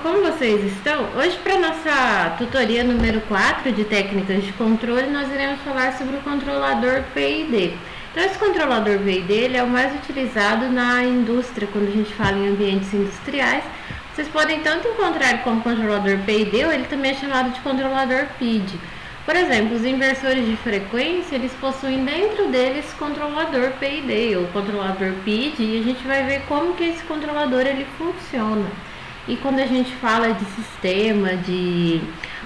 como vocês estão? Hoje, para nossa tutoria número 4 de técnicas de controle, nós iremos falar sobre o controlador PID. Então, esse controlador PID ele é o mais utilizado na indústria, quando a gente fala em ambientes industriais. Vocês podem tanto encontrar como controlador PID ou ele também é chamado de controlador PID. Por exemplo, os inversores de frequência, eles possuem dentro deles controlador PID ou controlador PID, e a gente vai ver como que esse controlador ele funciona. E quando a gente fala de sistema de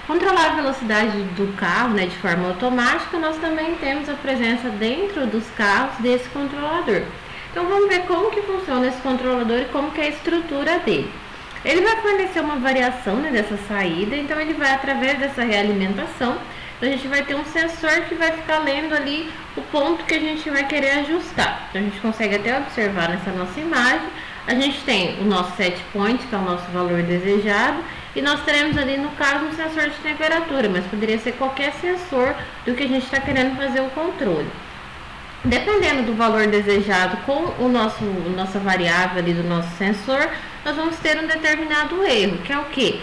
controlar a velocidade do carro, né, de forma automática, nós também temos a presença dentro dos carros desse controlador. Então vamos ver como que funciona esse controlador e como que é a estrutura dele. Ele vai fornecer uma variação, né, dessa saída, então ele vai através dessa realimentação. Então a gente vai ter um sensor que vai ficar lendo ali o ponto que a gente vai querer ajustar. Então a gente consegue até observar nessa nossa imagem. A gente tem o nosso set point, que é o nosso valor desejado, e nós teremos ali no caso um sensor de temperatura, mas poderia ser qualquer sensor do que a gente está querendo fazer o controle. Dependendo do valor desejado com nossa variável ali do nosso sensor, nós vamos ter um determinado erro, que é o que?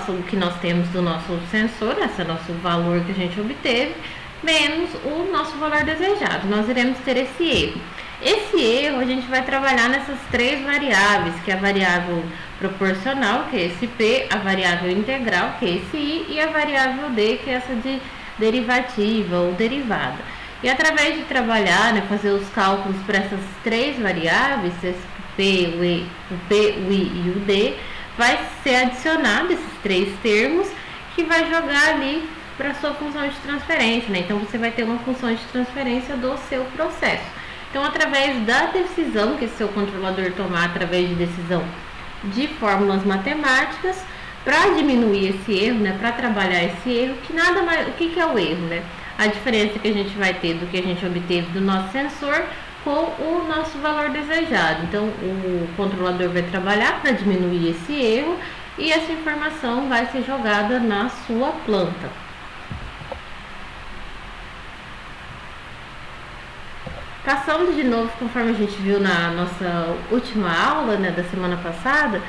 O que nós temos do nosso sensor, esse nosso valor que a gente obteve, menos o nosso valor desejado. Nós iremos ter esse erro. Esse erro a gente vai trabalhar nessas três variáveis, que é a variável proporcional, que é esse P, a variável integral, que é esse I, e a variável D, que é essa de derivativa ou derivada. E através de trabalhar, né, fazer os cálculos para essas três variáveis, esse P, o I e o D, vai ser adicionado esses três termos que vai jogar ali para a sua função de transferência, né? Então você vai ter uma função de transferência do seu processo. Então, através da decisão que esse seu controlador tomar, através de decisão de fórmulas matemáticas, para diminuir esse erro, né, para trabalhar esse erro, que nada mais, o que é o erro, né? A diferença que a gente vai ter do que a gente obteve do nosso sensor com o nosso valor desejado. Então, o controlador vai trabalhar para diminuir esse erro e essa informação vai ser jogada na sua planta. Passando de novo, conforme a gente viu na nossa última aula, né, da semana passada,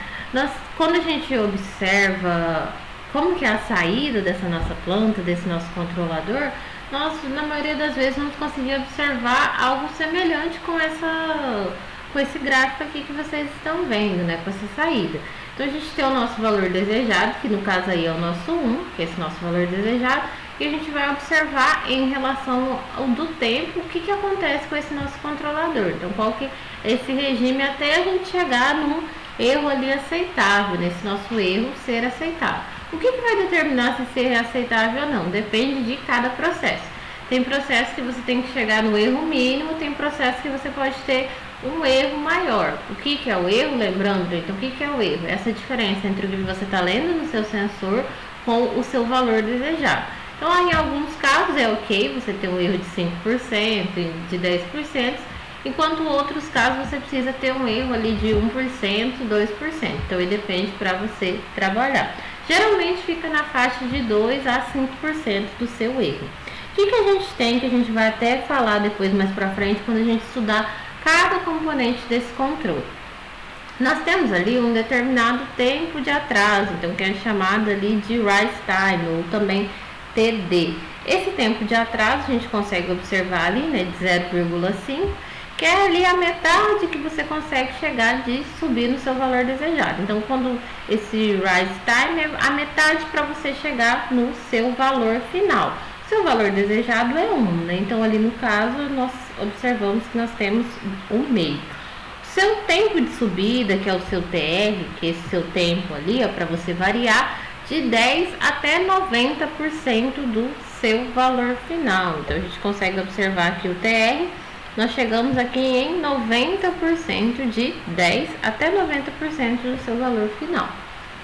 quando a gente observa como que é a saída dessa nossa planta, desse nosso controlador, nós, na maioria das vezes, vamos conseguir observar algo semelhante com esse gráfico aqui que vocês estão vendo, né, com essa saída. Então, a gente tem o nosso valor desejado, que no caso aí é o nosso 1, que é esse nosso valor desejado, e a gente vai observar em relação ao do tempo o que acontece com esse nosso controlador. Então, qual que é esse regime até a gente chegar num erro ali aceitável, nesse nosso erro ser aceitável. O que vai determinar se ser aceitável ou não? Depende de cada processo. Tem processo que você tem que chegar no erro mínimo, tem processo que você pode ter um erro maior. O que é o erro? Lembrando, então, o que é o erro? Essa diferença entre o que você está lendo no seu sensor com o seu valor desejado. Então, em alguns casos é ok você ter um erro de 5%, de 10%, enquanto em outros casos você precisa ter um erro ali de 1%, 2%. Então, ele depende para você trabalhar. Geralmente fica na faixa de 2 a 5% do seu erro. O que a gente tem, que a gente vai até falar depois mais para frente, quando a gente estudar cada componente desse controle. Nós temos ali um determinado tempo de atraso, então que é chamado ali de rise time, ou também TD. Esse tempo de atraso a gente consegue observar ali, né, de 0,5, que é ali a metade que você consegue chegar de subir no seu valor desejado. Então, quando esse rise time é a metade para você chegar no seu valor final. O seu valor desejado é 1, né? Então, ali no caso, nós observamos que nós temos 1,5. Seu tempo de subida, que é o seu TR, que é esse seu tempo ali, para você variar de 10 até 90% do seu valor final. Então, a gente consegue observar aqui o TR, nós chegamos aqui em 90% de 10 até 90% do seu valor final.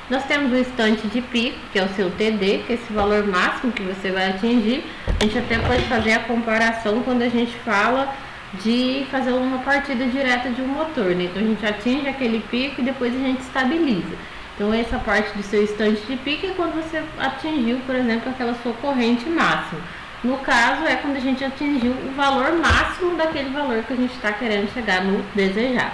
Nós temos o instante de pico, que é o seu TD, que é esse valor máximo que você vai atingir. A gente até pode fazer a comparação quando a gente fala de fazer uma partida direta de um motor, né? Então, a gente atinge aquele pico e depois a gente estabiliza. Então, essa parte do seu instante de pico é quando você atingiu, por exemplo, aquela sua corrente máxima. No caso, é quando a gente atingiu o valor máximo daquele valor que a gente está querendo chegar no desejado.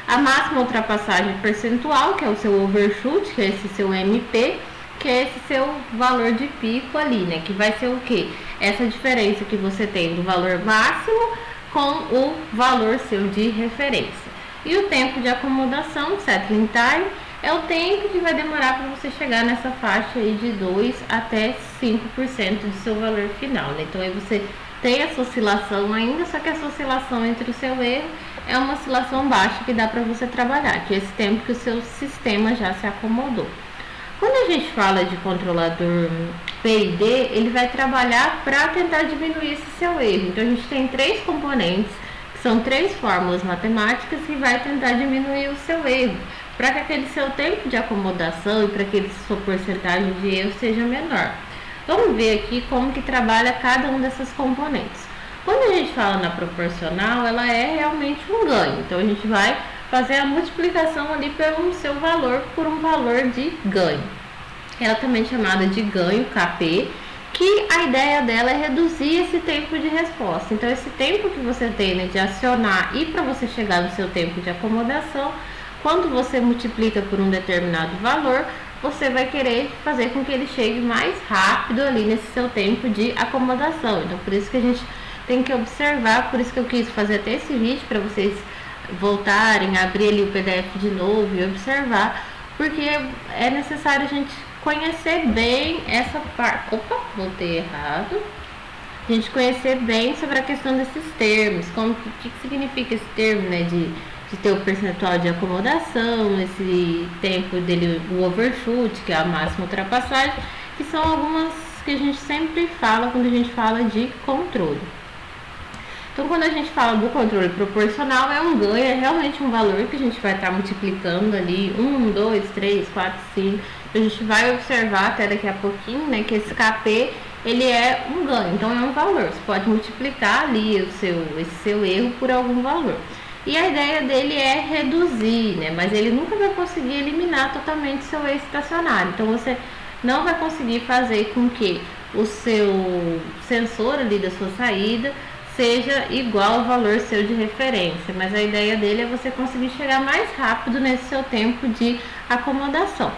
A máxima ultrapassagem percentual, que é o seu overshoot, que é esse seu MP, que é esse seu valor de pico ali, né? Que vai ser o quê? Essa diferença que você tem do valor máximo com o valor seu de referência. E o tempo de acomodação, settling time, é o tempo que vai demorar para você chegar nessa faixa aí de 2 até 5% do seu valor final, né? Então aí você tem essa oscilação ainda, só que essa oscilação entre o seu erro é uma oscilação baixa que dá para você trabalhar, que é esse tempo que o seu sistema já se acomodou. Quando a gente fala de controlador P&D, ele vai trabalhar para tentar diminuir esse seu erro. Então a gente tem 3 componentes, que são 3 fórmulas matemáticas que vai tentar diminuir o seu erro, para que aquele seu tempo de acomodação e para que a sua porcentagem de erro seja menor. Vamos ver aqui como que trabalha cada um dessas componentes. Quando a gente fala na proporcional, ela é realmente um ganho. Então a gente vai fazer a multiplicação ali pelo seu valor por um valor de ganho. Ela também é chamada de ganho, KP, que a ideia dela é reduzir esse tempo de resposta. Então esse tempo que você tem, né, de acionar e para você chegar no seu tempo de acomodação, quando você multiplica por um determinado valor, você vai querer fazer com que ele chegue mais rápido ali nesse seu tempo de acomodação. Então por isso que a gente tem que observar, por isso que eu quis fazer até esse vídeo para vocês voltarem, abrir ali o PDF de novo e observar, porque é necessário a gente conhecer bem essa parte. Opa, voltei errado. A gente conhecer bem sobre a questão desses termos, como que significa esse termo, né, de ter o percentual de acomodação, esse tempo dele, o overshoot, que é a máxima ultrapassagem, que são algumas que a gente sempre fala quando a gente fala de controle. Então, quando a gente fala do controle proporcional, é um ganho, é realmente um valor que a gente vai estar multiplicando ali, 1, 2, 3, 4, 5. A gente vai observar até daqui a pouquinho, né, que esse KP, ele é um ganho, então é um valor. Você pode multiplicar ali esse seu erro por algum valor. E a ideia dele é reduzir, né, mas ele nunca vai conseguir eliminar totalmente seu erro estacionário. Então, você não vai conseguir fazer com que o seu sensor ali da sua saída seja igual ao valor seu de referência, mas a ideia dele é você conseguir chegar mais rápido nesse seu tempo de acomodação.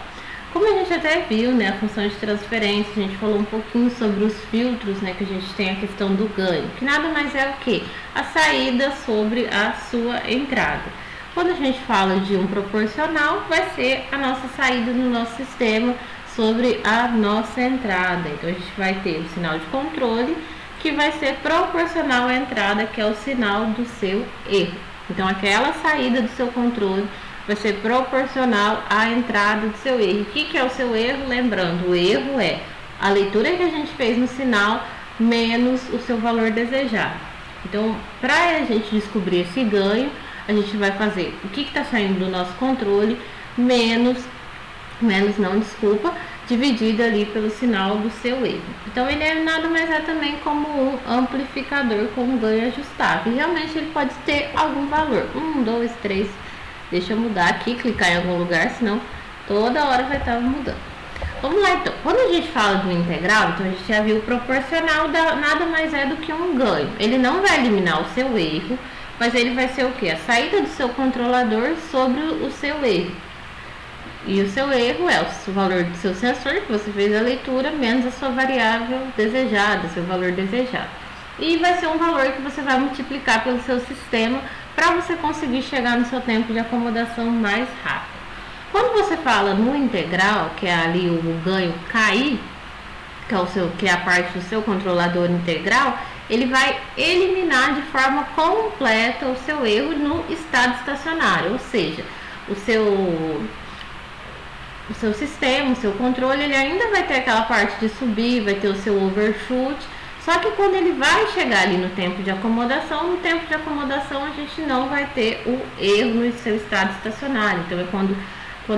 Como a gente até viu, né, a função de transferência, a gente falou um pouquinho sobre os filtros, né, que a gente tem a questão do ganho, que nada mais é o que? A saída sobre a sua entrada. Quando a gente fala de um proporcional, vai ser a nossa saída no nosso sistema sobre a nossa entrada. Então a gente vai ter o sinal de controle, que vai ser proporcional à entrada, que é o sinal do seu erro. Então aquela saída do seu controle vai ser proporcional à entrada do seu erro. O que é o seu erro? Lembrando, o erro é a leitura que a gente fez no sinal menos o seu valor desejado. Então, para a gente descobrir esse ganho, a gente vai fazer o que está saindo do nosso controle dividido ali pelo sinal do seu erro. Então ele é nada mais é também como um amplificador com um ganho ajustável. E realmente ele pode ter algum valor. 1, 2, 3. Deixa eu mudar aqui, clicar em algum lugar, senão toda hora vai estar mudando. Vamos lá então. Quando a gente fala do integral, então a gente já viu o proporcional nada mais é do que um ganho. Ele não vai eliminar o seu erro, mas ele vai ser o que? A saída do seu controlador sobre o seu erro. E o seu erro é o valor do seu sensor, que você fez a leitura, menos a sua variável desejada, seu valor desejado. E vai ser um valor que você vai multiplicar pelo seu sistema para você conseguir chegar no seu tempo de acomodação mais rápido. Quando você fala no integral, que é ali o ganho KI, que é a parte do seu controlador integral, ele vai eliminar de forma completa o seu erro no estado estacionário, ou seja, o seu sistema, o seu controle, ele ainda vai ter aquela parte de subir, vai ter o seu overshoot, só que quando ele vai chegar ali no tempo de acomodação, no tempo de acomodação a gente não vai ter o erro no seu estado estacionário. Então é quando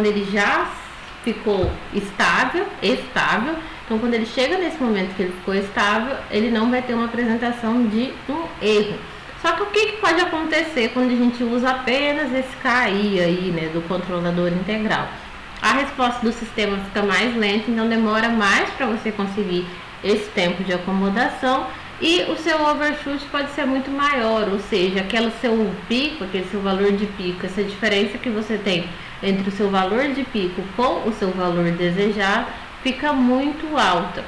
ele já ficou estável, então quando ele chega nesse momento que ele ficou estável, ele não vai ter uma apresentação de um erro. Só que o que pode acontecer quando a gente usa apenas esse KI aí, né, do controlador integral? A resposta do sistema fica mais lenta, então demora mais para você conseguir esse tempo de acomodação e o seu overshoot pode ser muito maior, ou seja, aquele seu pico, aquele seu valor de pico, essa diferença que você tem entre o seu valor de pico com o seu valor desejado fica muito alta.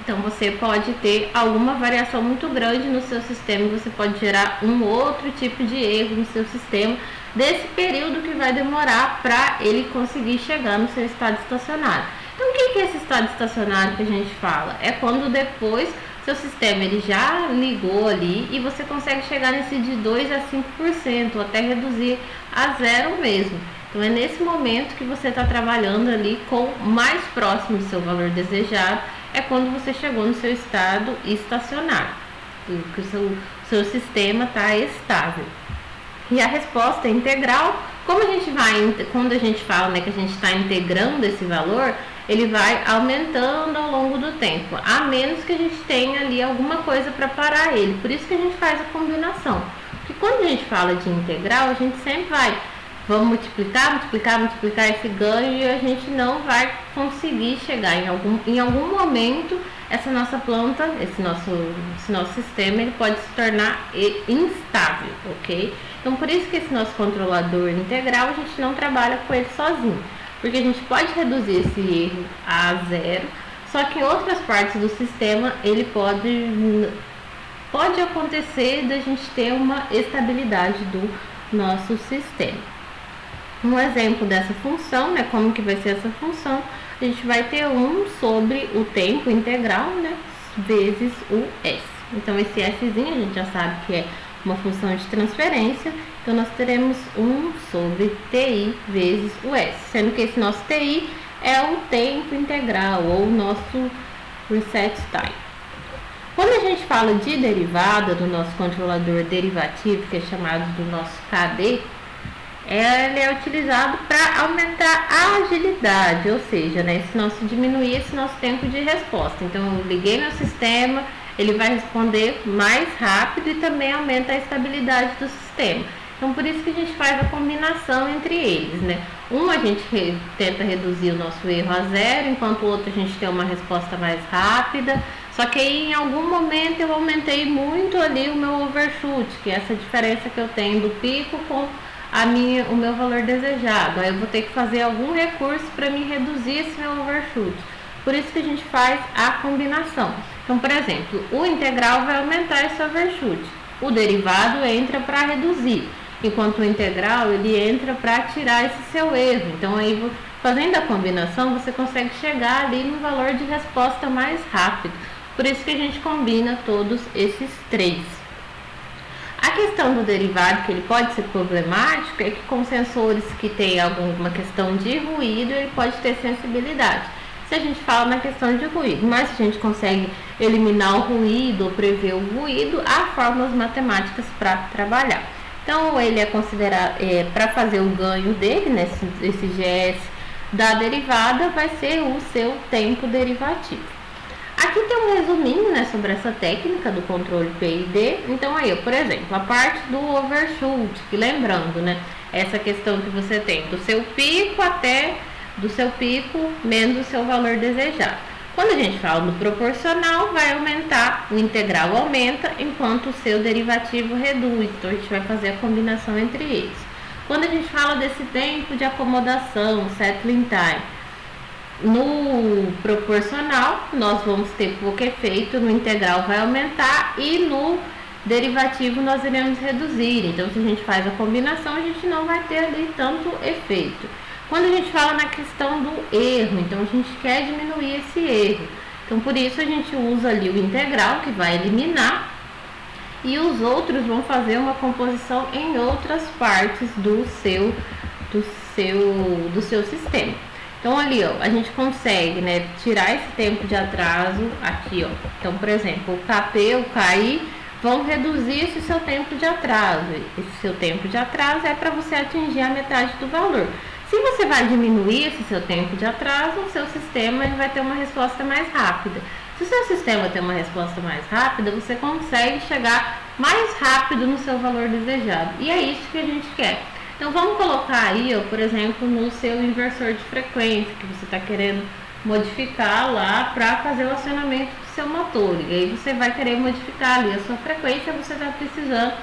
Então você pode ter alguma variação muito grande no seu sistema, você pode gerar um outro tipo de erro no seu sistema desse período que vai demorar para ele conseguir chegar no seu estado estacionário. Então o que é esse estado estacionário que a gente fala? É quando depois seu sistema ele já ligou ali e você consegue chegar nesse de 2 a 5%, ou até reduzir a zero mesmo. Então é nesse momento que você está trabalhando ali com mais próximo do seu valor desejado, é quando você chegou no seu estado estacionário, que o seu sistema está estável. E a resposta integral, como a gente vai, quando a gente fala, né, que a gente está integrando esse valor, ele vai aumentando ao longo do tempo, a menos que a gente tenha ali alguma coisa para parar ele. Por isso que a gente faz a combinação. Porque quando a gente fala de integral, a gente sempre vamos multiplicar esse ganho e a gente não vai conseguir chegar em algum momento. Essa nossa planta, esse nosso sistema, ele pode se tornar instável, ok? Então por isso que esse nosso controlador integral, a gente não trabalha com ele sozinho, porque a gente pode reduzir esse erro a zero, só que em outras partes do sistema ele pode acontecer da gente ter uma estabilidade do nosso sistema. Um exemplo dessa função, né, como que vai ser essa função, a gente vai ter 1 sobre o tempo integral, né, vezes o S. Então esse Szinho a gente já sabe que é uma função de transferência, então nós teremos 1 sobre TI vezes o S, sendo que esse nosso TI é o tempo integral, ou o nosso reset time. Quando a gente fala de derivada do nosso controlador derivativo, que é chamado do nosso KD, ele é utilizado para aumentar a agilidade, ou seja, né, diminuir esse nosso tempo de resposta. Então eu liguei meu sistema, ele vai responder mais rápido e também aumenta a estabilidade do sistema. Então por isso que a gente faz a combinação entre eles, né? A gente tenta reduzir o nosso erro a zero, enquanto o outro a gente tem uma resposta mais rápida. Só que aí em algum momento eu aumentei muito ali o meu overshoot, que é essa diferença que eu tenho do pico com o meu valor desejado. Aí eu vou ter que fazer algum recurso para me reduzir esse meu overshoot. Por isso que a gente faz a combinação. Então, por exemplo, o integral vai aumentar esse overshoot. O derivado entra para reduzir, enquanto o integral ele entra para tirar esse seu erro. Então, aí fazendo a combinação, você consegue chegar ali no valor de resposta mais rápido. Por isso que a gente combina todos esses três. A questão do derivado, que ele pode ser problemático, é que com sensores que tem alguma questão de ruído, ele pode ter sensibilidade. Se a gente fala na questão de ruído, mas se a gente consegue eliminar o ruído ou prever o ruído, há fórmulas matemáticas para trabalhar. Então ele é considerado, para fazer o ganho dele, né, esse GS da derivada, vai ser o seu tempo derivativo. Aqui tem um resuminho, né, sobre essa técnica do controle PID. Então aí, por exemplo, a parte do overshoot, que lembrando, né, essa questão que você tem do seu pico menos o seu valor desejado. Quando a gente fala do proporcional, vai aumentar, o integral aumenta, enquanto o seu derivativo reduz. Então a gente vai fazer a combinação entre eles. Quando a gente fala desse tempo de acomodação, settling time, no proporcional, nós vamos ter pouco efeito, no integral vai aumentar e no derivativo nós iremos reduzir. Então, se a gente faz a combinação, a gente não vai ter ali tanto efeito. Quando a gente fala na questão do erro, então a gente quer diminuir esse erro. Então, por isso a gente usa ali o integral, que vai eliminar, e os outros vão fazer uma composição em outras partes do seu sistema. Então ali, ó, a gente consegue, né, tirar esse tempo de atraso aqui, ó. Então, por exemplo, o KP e o KI vão reduzir esse seu tempo de atraso. Esse seu tempo de atraso é para você atingir a metade do valor. Se você vai diminuir esse seu tempo de atraso, o seu sistema ele vai ter uma resposta mais rápida. Se o seu sistema tem uma resposta mais rápida, você consegue chegar mais rápido no seu valor desejado. E é isso que a gente quer. Então vamos colocar aí, ó, por exemplo, no seu inversor de frequência, que você está querendo modificar lá para fazer o acionamento do seu motor. E aí você vai querer modificar ali a sua frequência, você está precisando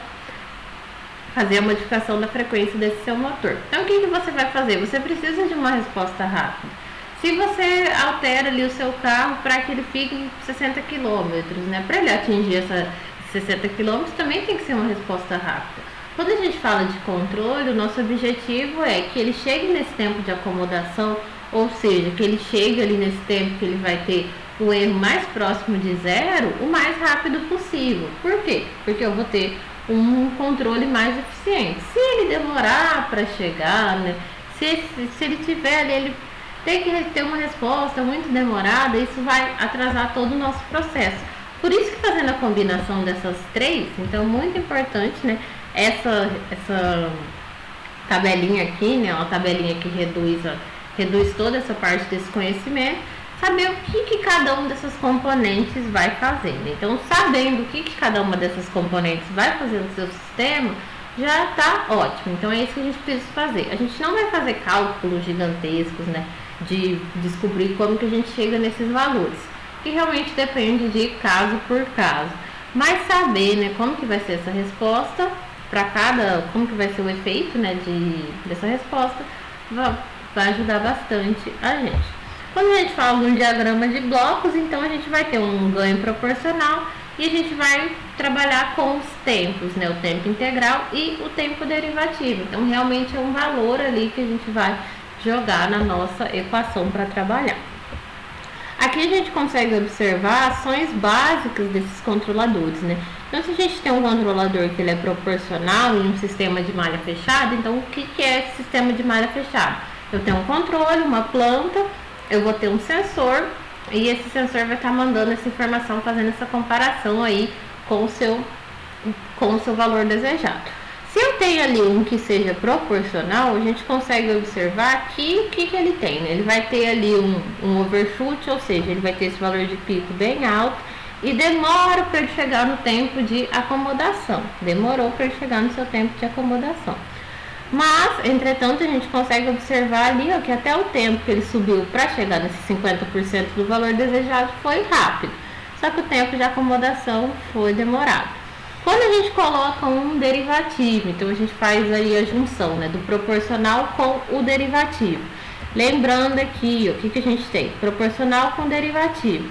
fazer a modificação da frequência desse seu motor. Então o que você vai fazer? Você precisa de uma resposta rápida. Se você altera ali o seu carro para que ele fique em 60 km, né? Para ele atingir essa 60 km também tem que ser uma resposta rápida. Quando a gente fala de controle, o nosso objetivo é que ele chegue nesse tempo de acomodação, ou seja, que ele chegue ali nesse tempo que ele vai ter o erro mais próximo de zero, o mais rápido possível. Por quê? Porque eu vou ter um controle mais eficiente. Se ele demorar para chegar, né? Se ele tiver ali, ele tem que ter uma resposta muito demorada, isso vai atrasar todo o nosso processo. Por isso que fazendo a combinação dessas três, então muito importante, né? Essa tabelinha aqui, né? Uma tabelinha que reduz toda essa parte desse conhecimento, saber o que cada uma dessas componentes vai fazer. Então, sabendo o que cada uma dessas componentes vai fazer no seu sistema, já está ótimo. Então, é isso que a gente precisa fazer. A gente não vai fazer cálculos gigantescos, né? De descobrir como que a gente chega nesses valores, que realmente depende de caso por caso. Mas saber, né, como que vai ser essa resposta para como que vai ser o efeito, né, dessa resposta, vai ajudar bastante a gente. Quando a gente fala de um diagrama de blocos, então a gente vai ter um ganho proporcional e a gente vai trabalhar com os tempos, né, o tempo integral e o tempo derivativo. Então realmente é um valor ali que a gente vai jogar na nossa equação para trabalhar. Aqui a gente consegue observar ações básicas desses controladores, né? Então, se a gente tem um controlador que ele é proporcional em um sistema de malha fechada, então o que é esse sistema de malha fechada? Eu tenho um controle, uma planta, eu vou ter um sensor e esse sensor vai estar mandando essa informação, fazendo essa comparação aí com o seu valor desejado. Se eu tenho ali um que seja proporcional, a gente consegue observar que o que ele tem, né? Ele vai ter ali um overshoot, ou seja, ele vai ter esse valor de pico bem alto e demora para ele chegar no tempo de acomodação. Demorou para ele chegar no seu tempo de acomodação. Mas, entretanto, a gente consegue observar ali, ó, que até o tempo que ele subiu para chegar nesse 50% do valor desejado foi rápido. Só que o tempo de acomodação foi demorado. Quando a gente coloca um derivativo, então a gente faz aí a junção, né, do proporcional com o derivativo. Lembrando aqui, ó, o que a gente tem? Proporcional com derivativo.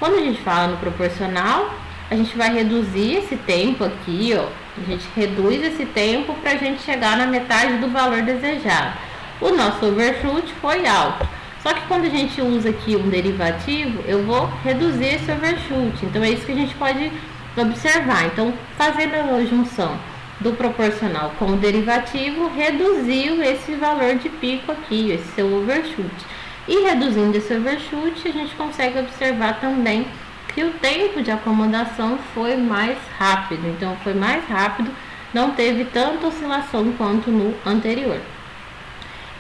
Quando a gente fala no proporcional, a gente vai reduzir esse tempo aqui, ó. A gente reduz esse tempo para a gente chegar na metade do valor desejado. O nosso overshoot foi alto. Só que quando a gente usa aqui um derivativo, eu vou reduzir esse overshoot. Então é isso que a gente pode observar. Então, fazendo a junção do proporcional com o derivativo, reduziu esse valor de pico aqui, esse seu overshoot. E reduzindo esse overshoot, a gente consegue observar também que o tempo de acomodação foi mais rápido. Então, foi mais rápido, não teve tanta oscilação quanto no anterior.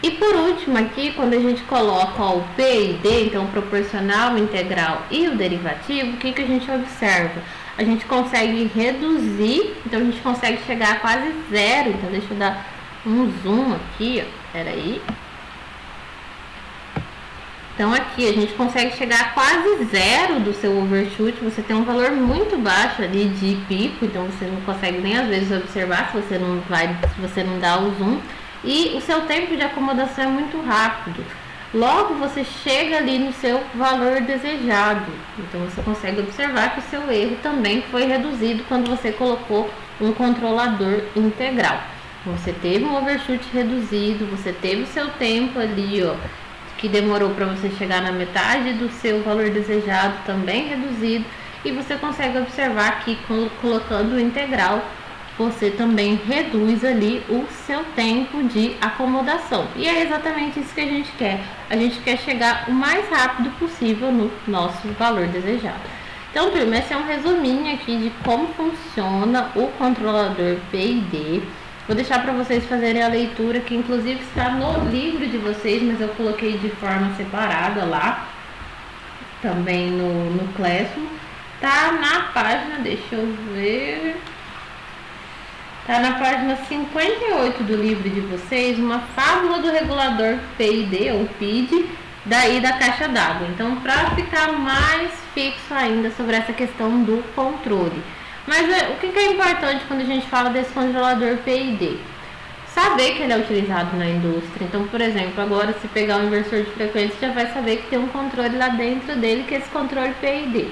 E por último aqui, quando a gente coloca o P e D, então o proporcional, o integral e o derivativo, o que a gente observa? A gente consegue reduzir, então a gente consegue chegar a quase zero. Então deixa eu dar um zoom aqui, ó, peraí. Então aqui a gente consegue chegar a quase zero do seu overshoot. Você tem um valor muito baixo ali de pico, então você não consegue nem às vezes observar se você não dá o zoom. E o seu tempo de acomodação é muito rápido. Logo você chega ali no seu valor desejado. Então você consegue observar que o seu erro também foi reduzido quando você colocou um controlador integral. Você teve um overshoot reduzido, você teve o seu tempo ali, ó, que demorou para você chegar na metade do seu valor desejado, também reduzido, e você consegue observar que colocando o integral você também reduz ali o seu tempo de acomodação. E é exatamente isso que a gente quer. A gente quer chegar o mais rápido possível no nosso valor desejado. Então, turma, esse é um resuminho aqui de como funciona o controlador P&D. Vou deixar para vocês fazerem a leitura, que inclusive está no livro de vocês, mas eu coloquei de forma separada lá, também no Classroom. Tá na página, deixa eu ver... Tá na página 58 do livro de vocês, uma fábula do regulador P&D ou PID, daí da caixa d'água. Então, para ficar mais fixo ainda sobre essa questão do controle. Mas o que é importante quando a gente fala desse controlador PID? Saber que ele é utilizado na indústria. Então, por exemplo, agora se pegar um inversor de frequência, já vai saber que tem um controle lá dentro dele, que é esse controle PID.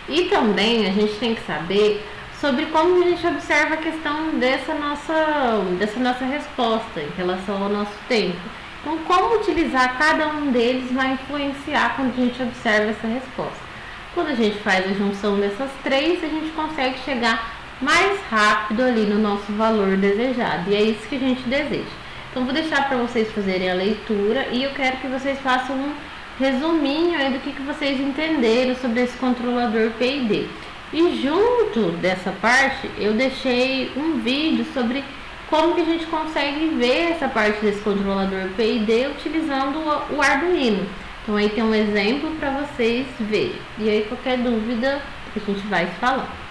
E também a gente tem que saber sobre como a gente observa a questão dessa nossa resposta em relação ao nosso tempo. Então, como utilizar cada um deles vai influenciar quando a gente observa essa resposta. Quando a gente faz a junção dessas três, a gente consegue chegar mais rápido ali no nosso valor desejado. E é isso que a gente deseja. Então, vou deixar para vocês fazerem a leitura e eu quero que vocês façam um resuminho aí do que vocês entenderam sobre esse controlador PID. E junto dessa parte, eu deixei um vídeo sobre como que a gente consegue ver essa parte desse controlador PID utilizando o Arduino. Então aí tem um exemplo para vocês verem. E aí qualquer dúvida a gente vai falando.